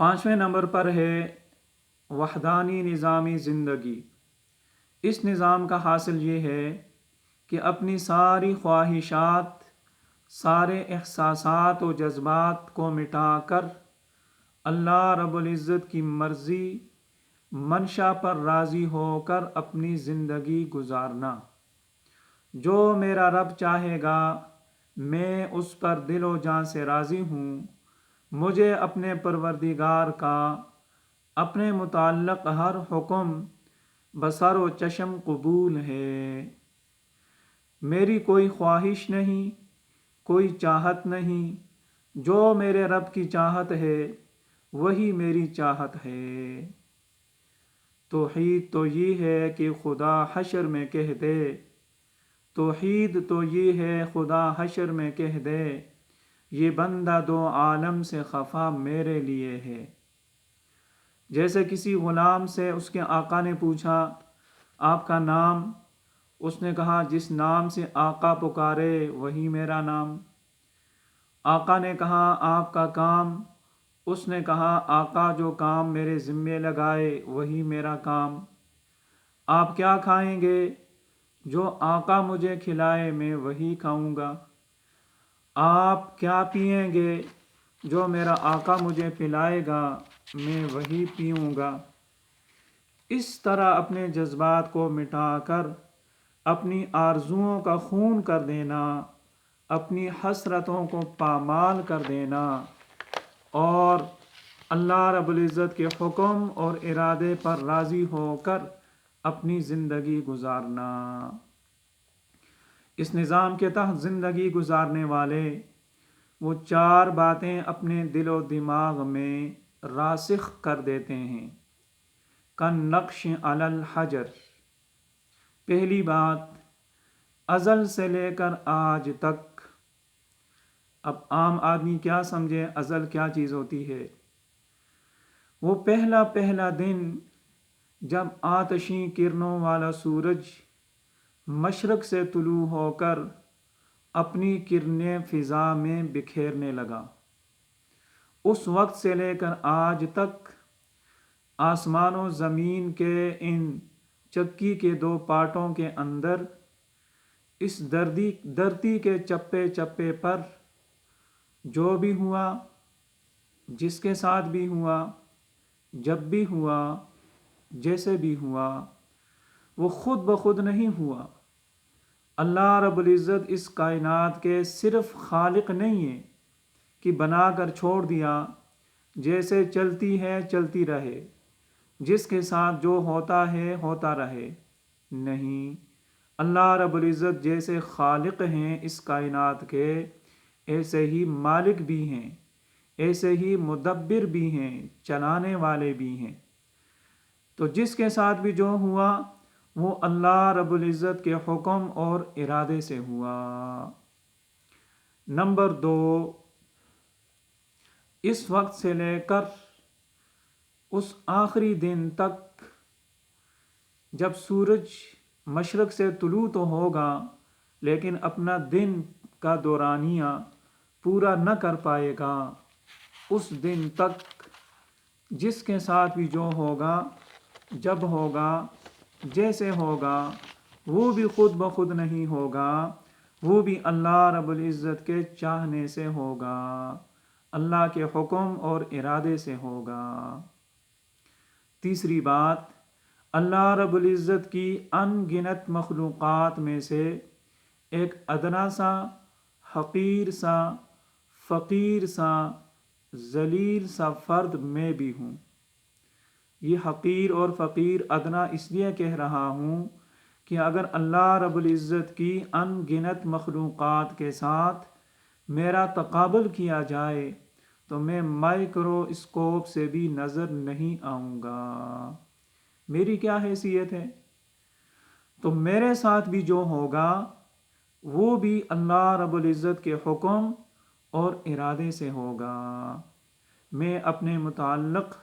5ویں number پر ہے وحدانی نظامی زندگی۔ اس نظام کا حاصل یہ ہے کہ اپنی ساری خواہشات، سارے احساسات و جذبات کو مٹا کر اللہ رب العزت کی مرضی، منشا پر راضی ہو کر اپنی زندگی گزارنا۔ جو میرا رب چاہے گا میں اس پر دل و جان سے راضی ہوں۔ مجھے اپنے پروردگار کا اپنے متعلق ہر حکم بسر و چشم قبول ہے۔ میری کوئی خواہش نہیں، کوئی چاہت نہیں، جو میرے رب کی چاہت ہے وہی میری چاہت ہے۔ توحید تو یہ ہے کہ خدا حشر میں کہہ دے، توحید تو یہ ہے خدا حشر میں کہہ دے، یہ بندہ دو عالم سے خفا میرے لیے ہے۔ جیسے کسی غلام سے اس کے آقا نے پوچھا آپ کا نام، اس نے کہا جس نام سے آقا پکارے وہی میرا نام۔ آقا نے کہا آپ کا کام، اس نے کہا آقا جو کام میرے ذمے لگائے وہی میرا کام۔ آپ کیا کھائیں گے؟ جو آقا مجھے کھلائے میں وہی کھاؤں گا۔ آپ کیا پئیں گے؟ جو میرا آقا مجھے پلائے گا میں وہی پیوں گا۔ اس طرح اپنے جذبات کو مٹا کر اپنی آرزوؤں کا خون کر دینا، اپنی حسرتوں کو پامال کر دینا اور اللہ رب العزت کے حکم اور ارادے پر راضی ہو کر اپنی زندگی گزارنا۔ اس نظام کے تحت زندگی گزارنے والے وہ 4 باتیں اپنے دل و دماغ میں راسخ کر دیتے ہیں، کن نقش علی الحجر۔ پہلی بات، ازل سے لے کر آج تک۔ اب عام آدمی کیا سمجھے ازل کیا چیز ہوتی ہے؟ وہ پہلا دن جب آتشی کرنوں والا سورج مشرق سے طلوع ہو کر اپنی کرنیں فضا میں بکھیرنے لگا، اس وقت سے لے کر آج تک آسمان و زمین کے ان چکی کے 2 پارٹوں کے اندر اس دھرتی کے چپے چپے پر جو بھی ہوا، جس کے ساتھ بھی ہوا، جب بھی ہوا، جیسے بھی ہوا، وہ خود بخود نہیں ہوا۔ اللہ رب العزت اس کائنات کے صرف خالق نہیں ہے کہ بنا کر چھوڑ دیا، جیسے چلتی ہے چلتی رہے، جس کے ساتھ جو ہوتا ہے ہوتا رہے۔ نہیں، اللہ رب العزت جیسے خالق ہیں اس کائنات کے، ایسے ہی مالک بھی ہیں، ایسے ہی مدبر بھی ہیں، چلانے والے بھی ہیں۔ تو جس کے ساتھ بھی جو ہوا وہ اللہ رب العزت کے حکم اور ارادے سے ہوا۔ نمبر 2، اس وقت سے لے کر اس آخری دن تک جب سورج مشرق سے طلوع تو ہوگا لیکن اپنا دن کا دورانیہ پورا نہ کر پائے گا، اس دن تک جس کے ساتھ بھی جو ہوگا، جب ہوگا، جیسے ہوگا، وہ بھی خود بخود نہیں ہوگا، وہ بھی اللہ رب العزت کے چاہنے سے ہوگا، اللہ کے حکم اور ارادے سے ہوگا۔ تیسری بات، اللہ رب العزت کی ان گنت مخلوقات میں سے ایک ادنا سا، حقیر سا، فقیر سا، ذلیل سا فرد میں بھی ہوں۔ یہ حقیر اور فقیر ادنا اس لیے کہہ رہا ہوں کہ اگر اللہ رب العزت کی ان گنت مخلوقات کے ساتھ میرا تقابل کیا جائے تو میں مائکرو اسکوپ سے بھی نظر نہیں آؤں گا۔ میری کیا حیثیت ہے؟ تو میرے ساتھ بھی جو ہوگا وہ بھی اللہ رب العزت کے حکم اور ارادے سے ہوگا۔ میں اپنے متعلق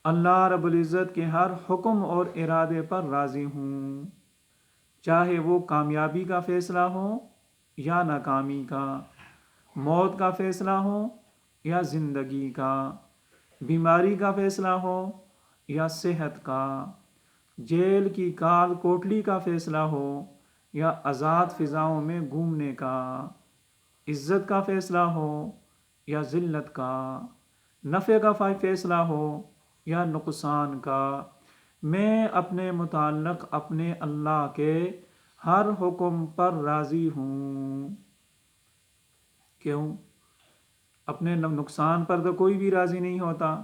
اللہ رب العزت کے ہر حکم اور ارادے پر راضی ہوں، چاہے وہ کامیابی کا فیصلہ ہو یا ناکامی کا، موت کا فیصلہ ہو یا زندگی کا، بیماری کا فیصلہ ہو یا صحت کا، جیل کی کال کوٹلی کا فیصلہ ہو یا آزاد فضاؤں میں گھومنے کا، عزت کا فیصلہ ہو یا ذلت کا، نفع کا فیصلہ ہو یا نقصان کا، میں اپنے متعلق اپنے اللہ کے ہر حکم پر راضی ہوں۔ کیوں؟ اپنے نقصان پر تو کوئی بھی راضی نہیں ہوتا،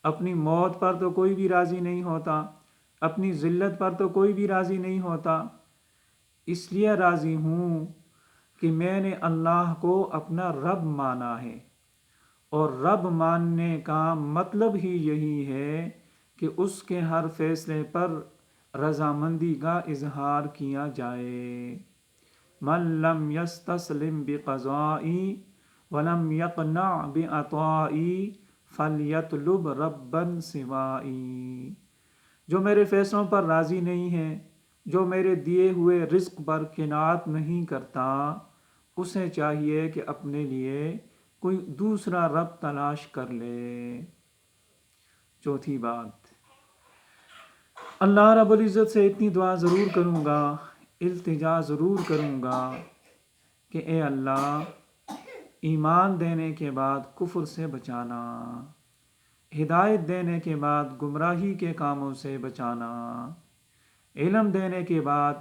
اپنی موت پر تو کوئی بھی راضی نہیں ہوتا، اپنی ذلت پر تو کوئی بھی راضی نہیں ہوتا۔ اس لیے راضی ہوں کہ میں نے اللہ کو اپنا رب مانا ہے، اور رب ماننے کا مطلب ہی یہی ہے کہ اس کے ہر فیصلے پر رضامندی کا اظہار کیا جائے۔ من لم یستسلم بقضائی ولم یقنع بعطائی فلیطلب ربا سوائی۔ جو میرے فیصلوں پر راضی نہیں ہے، جو میرے دیے ہوئے رزق پر قناعت نہیں کرتا، اسے چاہیے کہ اپنے لیے کوئی دوسرا رب تلاش کر لے۔ چوتھی بات، اللہ رب العزت سے اتنی دعا ضرور کروں گا، التجا ضرور کروں گا کہ اے اللہ، ایمان دینے کے بعد کفر سے بچانا، ہدایت دینے کے بعد گمراہی کے کاموں سے بچانا، علم دینے کے بعد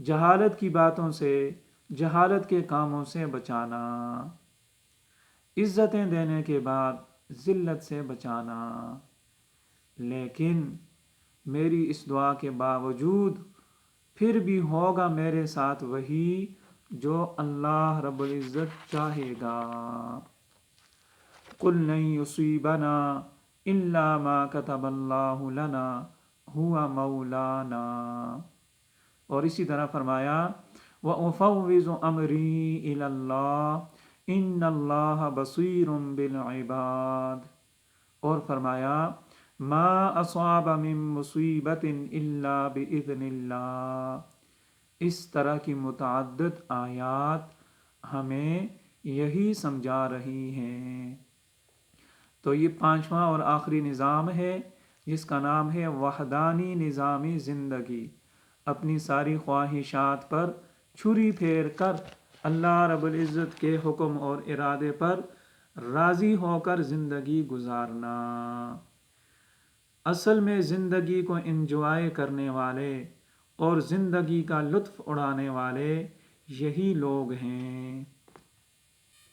جہالت کی باتوں سے، جہالت کے کاموں سے بچانا، عزتیں دینے کے بعد ذلت سے بچانا۔ لیکن میری اس دعا کے باوجود پھر بھی ہوگا میرے ساتھ وہی جو اللہ رب العزت چاہے گا۔ قُلْ لَن يُصِيبَنَا إِلَّا مَا كَتَبَ اللَّهُ لَنَا هُوَ مَوْلَانَا۔ اور اسی طرح فرمایا وَأُفَوِّضُ أَمْرِي إِلَى اللَّهِ إِنَّ اللَّهَ بَصِيرٌ بِالْعِبَادِ۔ اور فرمایا ما اصاب من مصیبت الا باذن اللہ۔ اس طرح کی متعدد آیات ہمیں یہی سمجھا رہی ہیں۔ تو یہ پانچواں اور آخری نظام ہے جس کا نام ہے وحدانی نظامی زندگی۔ اپنی ساری خواہشات پر چھری پھیر کر اللہ رب العزت کے حکم اور ارادے پر راضی ہو کر زندگی گزارنا۔ اصل میں زندگی کو انجوائے کرنے والے اور زندگی کا لطف اڑانے والے یہی لوگ ہیں۔